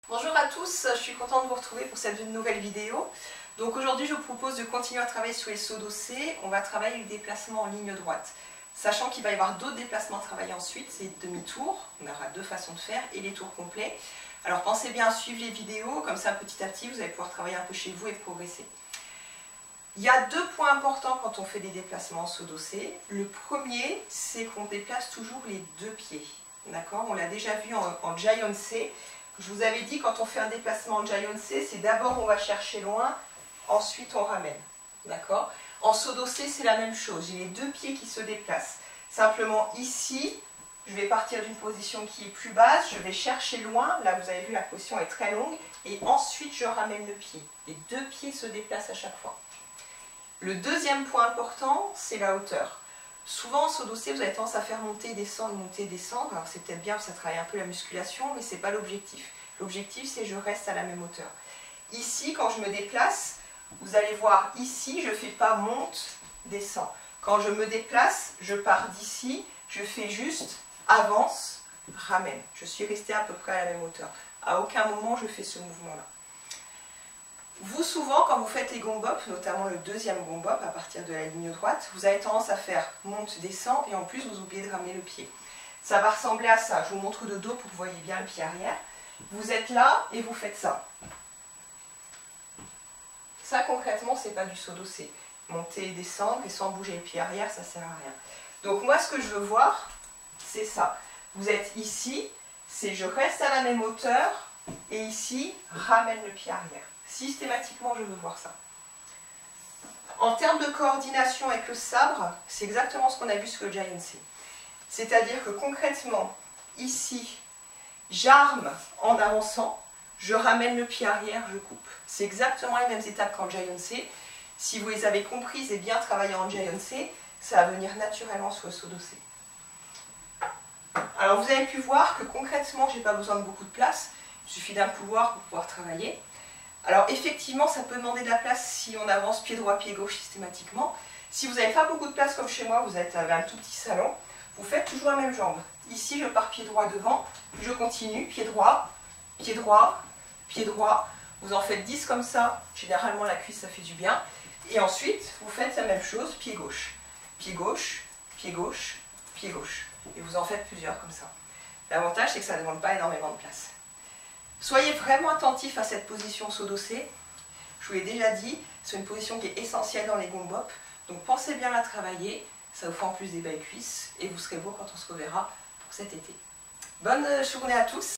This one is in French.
Bonjour à tous, je suis contente de vous retrouver pour cette nouvelle vidéo. Donc aujourd'hui je vous propose de continuer à travailler sur les sauts dossés. On va travailler le déplacement en ligne droite. Sachant qu'il va y avoir d'autres déplacements à travailler ensuite, c'est demi-tours, on aura deux façons de faire, et les tours complets. Alors pensez bien à suivre les vidéos, comme ça petit à petit vous allez pouvoir travailler un peu chez vous et progresser. Il y a deux points importants quand on fait des déplacements en saut dossé. Le premier, c'est qu'on déplace toujours les deux pieds. D'accord? On l'a déjà vu en Giant-C. Je vous avais dit, quand on fait un déplacement en Giant-C, c'est d'abord on va chercher loin, ensuite on ramène. D'accord? En saut dossé, c'est la même chose. J'ai les deux pieds qui se déplacent. Simplement ici, je vais partir d'une position qui est plus basse, je vais chercher loin. Là, vous avez vu, la position est très longue. Et ensuite, je ramène le pied. Les deux pieds se déplacent à chaque fois. Le deuxième point important, c'est la hauteur. Souvent en saut dossé, vous avez tendance à faire monter, descendre. Alors c'est peut-être bien, ça travaille un peu la musculation, mais ce n'est pas l'objectif. L'objectif, c'est que je reste à la même hauteur. Ici, quand je me déplace, vous allez voir, ici, je ne fais pas monte, descend. Quand je me déplace, je pars d'ici, je fais juste avance, ramène. Je suis restée à peu près à la même hauteur. À aucun moment, je fais ce mouvement-là. Vous, souvent, quand vous faites les gombop, notamment le deuxième gombop, à partir de la ligne droite, vous avez tendance à faire monte, descend, et en plus, vous oubliez de ramener le pied. Ça va ressembler à ça. Je vous montre de dos pour que vous voyez bien le pied arrière. Vous êtes là et vous faites ça. Ça, concrètement, c'est pas du saut dossé. Monter et descendre, et sans bouger le pied arrière, ça sert à rien. Donc moi, ce que je veux voir, c'est ça. Vous êtes ici, c'est je reste à la même hauteur, et ici, ramène le pied arrière. Systématiquement, je veux voir ça. En termes de coordination avec le sabre, c'est exactement ce qu'on a vu sur le Giant-C. C'est-à-dire que concrètement, ici, j'arme en avançant, je ramène le pied arrière, je coupe. C'est exactement les mêmes étapes qu'en Giant-C. Si vous les avez comprises et bien travaillées en Giant-C, ça va venir naturellement sur le saut dossé. Alors vous avez pu voir que concrètement, je n'ai pas besoin de beaucoup de place. Il suffit d'un couloir pour pouvoir travailler. Alors effectivement, ça peut demander de la place si on avance pied droit, pied gauche systématiquement. Si vous n'avez pas beaucoup de place comme chez moi, vous avez un tout petit salon, vous faites toujours la même jambe. Ici, je pars pied droit devant, je continue, pied droit, pied droit, pied droit. Vous en faites 10 comme ça, généralement la cuisse ça fait du bien. Et ensuite, vous faites la même chose, pied gauche. Pied gauche, pied gauche, pied gauche. Et vous en faites plusieurs comme ça. L'avantage, c'est que ça ne demande pas énormément de place. Soyez vraiment attentif à cette position saut dossé. Je vous l'ai déjà dit, c'est une position qui est essentielle dans les gombop. Donc pensez bien à la travailler, ça vous fera en plus des belles cuisses et vous serez beau quand on se reverra pour cet été. Bonne journée à tous!